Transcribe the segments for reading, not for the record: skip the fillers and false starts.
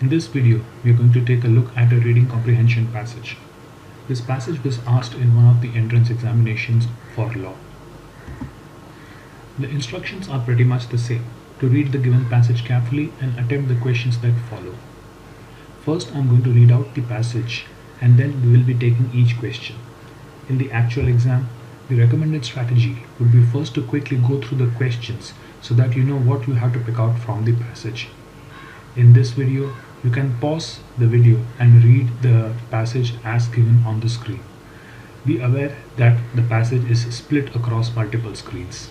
In this video, we are going to take a look at a reading comprehension passage. This passage was asked in one of the entrance examinations for law. The instructions are pretty much the same: to read the given passage carefully and attempt the questions that follow. First, I'm going to read out the passage and then we will be taking each question. In the actual exam, the recommended strategy would be first to quickly go through the questions so that you know what you have to pick out from the passage. In this video, you can pause the video and read the passage as given on the screen. Be aware that the passage is split across multiple screens.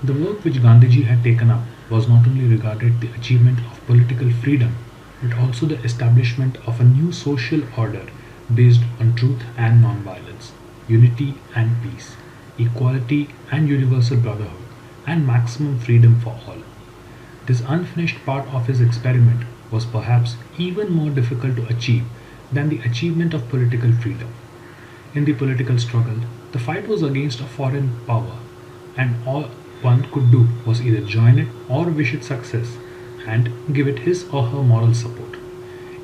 The work which Gandhiji had taken up was not only regarded the achievement of political freedom, but also the establishment of a new social order based on truth and non-violence, unity and peace, equality and universal brotherhood, and maximum freedom for all. This unfinished part of his experiment was perhaps even more difficult to achieve than the achievement of political freedom. In the political struggle, the fight was against a foreign power, and all one could do was either join it or wish it success and give it his or her moral support.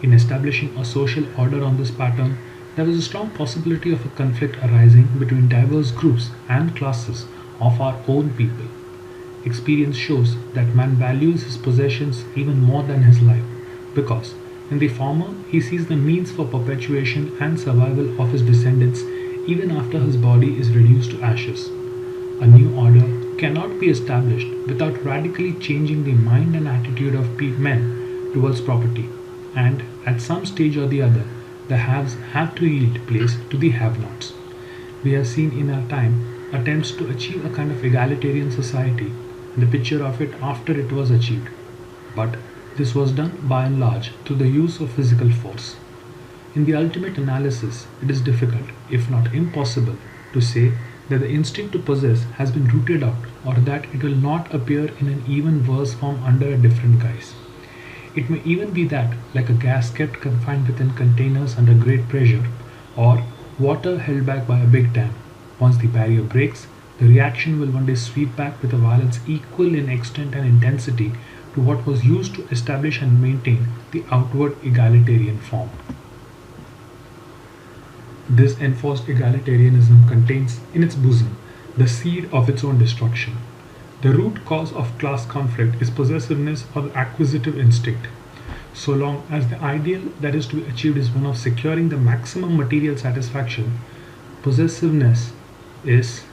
In establishing a social order on this pattern, there was a strong possibility of a conflict arising between diverse groups and classes of our own people. Experience shows that man values his possessions even more than his life, because in the former he sees the means for perpetuation and survival of his descendants even after his body is reduced to ashes. A new order cannot be established without radically changing the mind and attitude of men towards property, and at some stage or the other, the haves have to yield place to the have-nots. We have seen in our time attempts to achieve a kind of egalitarian society, the picture of it after it was achieved. But this was done by and large through the use of physical force. In the ultimate analysis, it is difficult, if not impossible, to say that the instinct to possess has been rooted out or that it will not appear in an even worse form under a different guise. It may even be that, like a gas kept confined within containers under great pressure, or water held back by a big dam, once the barrier breaks, the reaction will one day sweep back with a violence equal in extent and intensity to what was used to establish and maintain the outward egalitarian form. This enforced egalitarianism contains in its bosom the seed of its own destruction. The root cause of class conflict is possessiveness or the acquisitive instinct. So long as the ideal that is to be achieved is one of securing the maximum material satisfaction, possessiveness is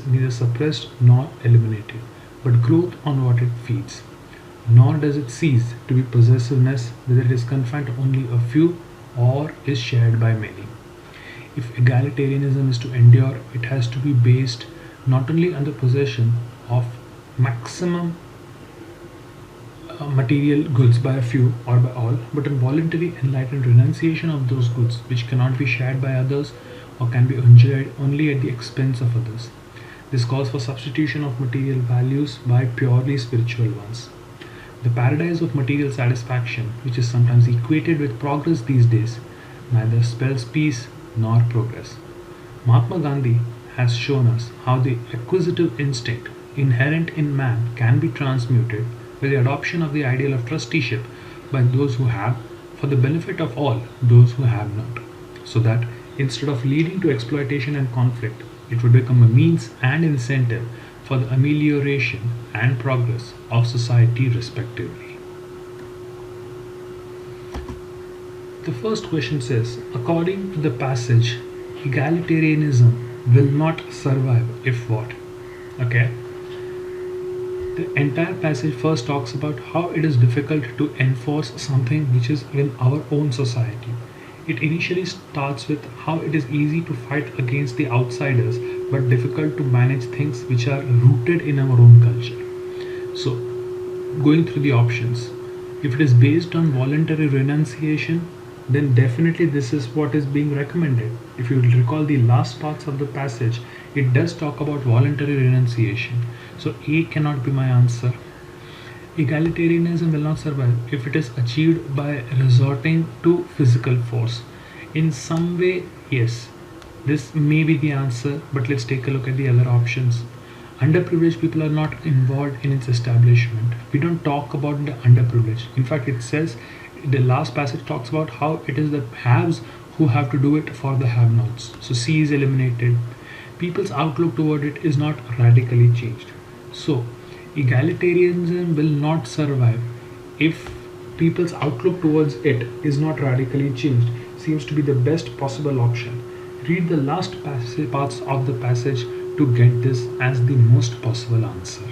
neither suppressed nor eliminated, but growth on what it feeds. Nor does it cease to be possessiveness whether it is confined to only a few or is shared by many. If egalitarianism is to endure, it has to be based not only on the possession of maximum material goods by a few or by all, but on voluntary enlightened renunciation of those goods which cannot be shared by others or can be enjoyed only at the expense of others. This calls for substitution of material values by purely spiritual ones. The paradise of material satisfaction, which is sometimes equated with progress these days, neither spells peace nor progress. Mahatma Gandhi has shown us how the acquisitive instinct inherent in man can be transmuted by the adoption of the ideal of trusteeship by those who have, for the benefit of all those who have not, so that instead of leading to exploitation and conflict, it would become a means and incentive for the amelioration and progress of society respectively. The first question says, according to the passage, egalitarianism will not survive if what? Okay. The entire passage first talks about how it is difficult to enforce something which is in our own society. It initially starts with how it is easy to fight against the outsiders but difficult to manage things which are rooted in our own culture. So, going through the options, if it is based on voluntary renunciation, then definitely this is what is being recommended. If you recall the last parts of the passage, it does talk about voluntary renunciation. So A cannot be my answer. Egalitarianism will not survive if it is achieved by resorting to physical force. In some way, yes, this may be the answer, but let's take a look at the other options. underprivileged people are not involved in its establishment. We don't talk about the underprivileged. In fact, it says the last passage talks about how it is the haves who have to do it for the have-nots. So C is eliminated. People's outlook toward it is not radically changed. So egalitarianism will not survive if people's outlook towards it is not radically changed. Seems to be the best possible option. Read the last parts of the passage to get this as the most possible answer.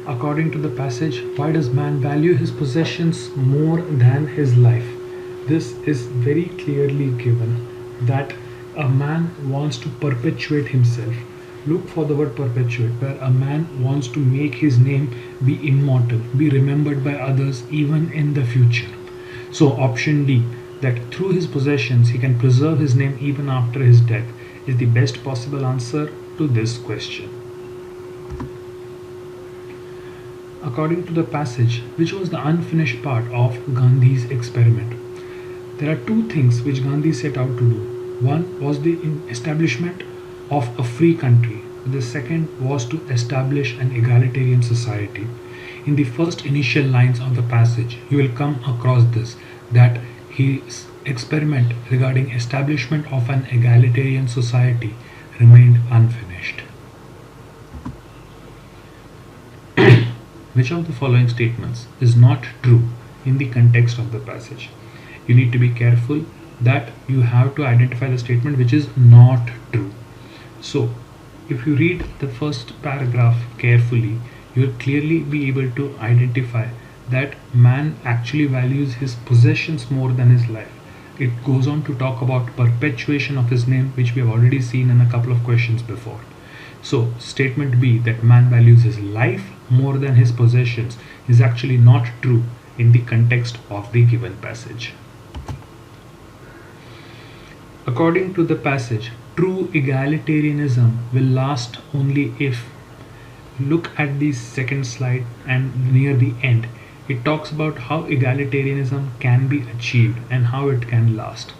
According to the passage, why does man value his possessions more than his life? This is very clearly given that a man wants to perpetuate himself. Look for the word perpetuate, where a man wants to make his name be immortal, be remembered by others even in the future. So, option D, that through his possessions he can preserve his name even after his death, is the best possible answer to this question. According to the passage, which was the unfinished part of Gandhi's experiment, there are two things which Gandhi set out to do. One was the establishment of a free country. The second was to establish an egalitarian society. In the first initial lines of the passage, you will come across this, that his experiment regarding establishment of an egalitarian society remained unfinished. Which of the following statements is not true in the context of the passage? You need to be careful that you have to identify the statement which is not true. So, if you read the first paragraph carefully, you will clearly be able to identify that man actually values his possessions more than his life. It goes on to talk about perpetuation of his name, which we have already seen in a couple of questions before. So, statement B, that man values his life more than his possessions, is actually not true in the context of the given passage. According to the passage, true egalitarianism will last only if, look at the second slide and near the end, it talks about how egalitarianism can be achieved and how it can last.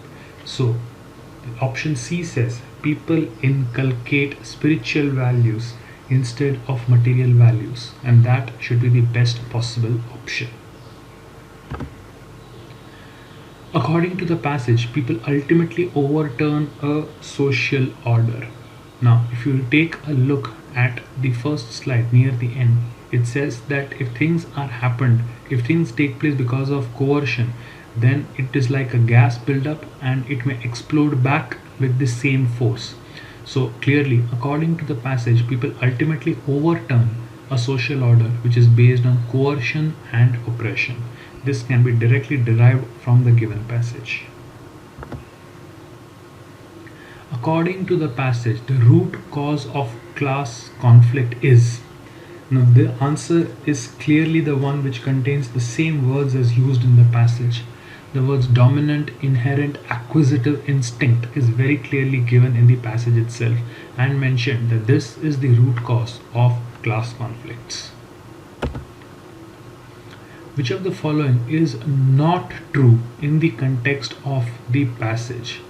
So, option C says people inculcate spiritual values instead of material values, and that should be the best possible option. According to the passage, people ultimately overturn a social order. Now, if you take a look at the first slide near the end, it says that if things take place because of coercion, then it is like a gas buildup and it may explode back with the same force. So clearly, according to the passage, people ultimately overturn a social order which is based on coercion and oppression. This can be directly derived from the given passage. According to the passage, the root cause of class conflict is. Now, the answer is clearly the one which contains the same words as used in the passage. The words dominant, inherent, acquisitive instinct is very clearly given in the passage itself and mentioned that this is the root cause of class conflicts. Which of the following is not true in the context of the passage?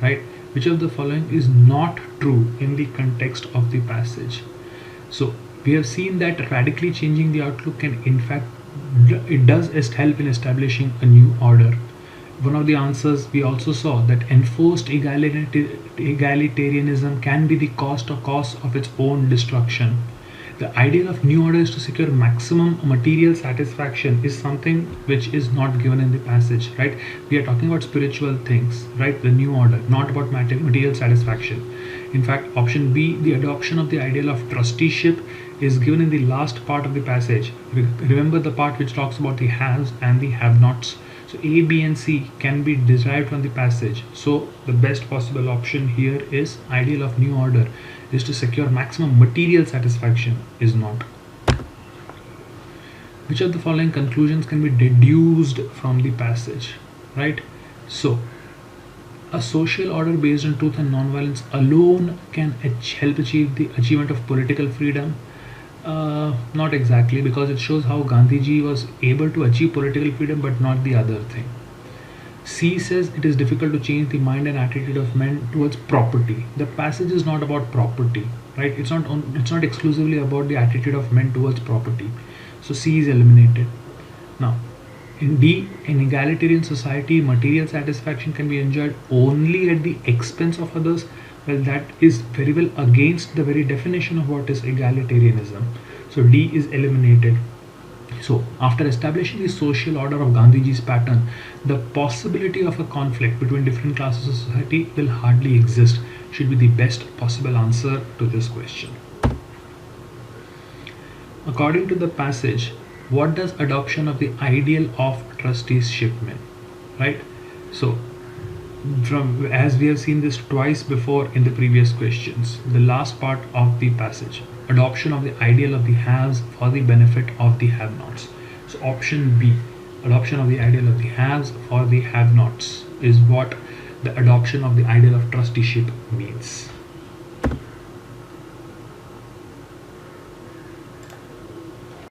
Right? Which of the following is not true in the context of the passage? So, we have seen that radically changing the outlook can, in fact, it does help in establishing a new order. One of the answers we also saw that enforced egalitarianism can be the cost or cause of its own destruction. The ideal of new order is to secure maximum material satisfaction is something which is not given in the passage, right? We are talking about spiritual things, right? The new order, not about material satisfaction. In fact, option B, the adoption of the ideal of trusteeship, is given in the last part of the passage. Remember the part which talks about the haves and the have-nots. So A, B and C can be derived from the passage. So the best possible option here is ideal of new order is to secure maximum material satisfaction is not. Which of the following conclusions can be deduced from the passage, right? So a social order based on truth and non-violence alone can help achieve the achievement of political freedom. Not exactly, because it shows how Gandhiji was able to achieve political freedom but not the other thing. C says it is difficult to change the mind and attitude of men towards property. The passage is not about property, right? It's not exclusively about the attitude of men towards property. So C is eliminated. Now, in D, in egalitarian society, material satisfaction can be enjoyed only at the expense of others. Well, that is very well against the very definition of what is egalitarianism. So D is eliminated. So, after establishing the social order of Gandhiji's pattern, the possibility of a conflict between different classes of society will hardly exist, should be the best possible answer to this question. According to the passage, what does adoption of the ideal of trusteeship mean? Right? So, from as we have seen this twice before in the previous questions, the last part of the passage, adoption of the ideal of the haves for the benefit of the have-nots. So option B, adoption of the ideal of the haves for the have-nots, is what the adoption of the ideal of trusteeship means.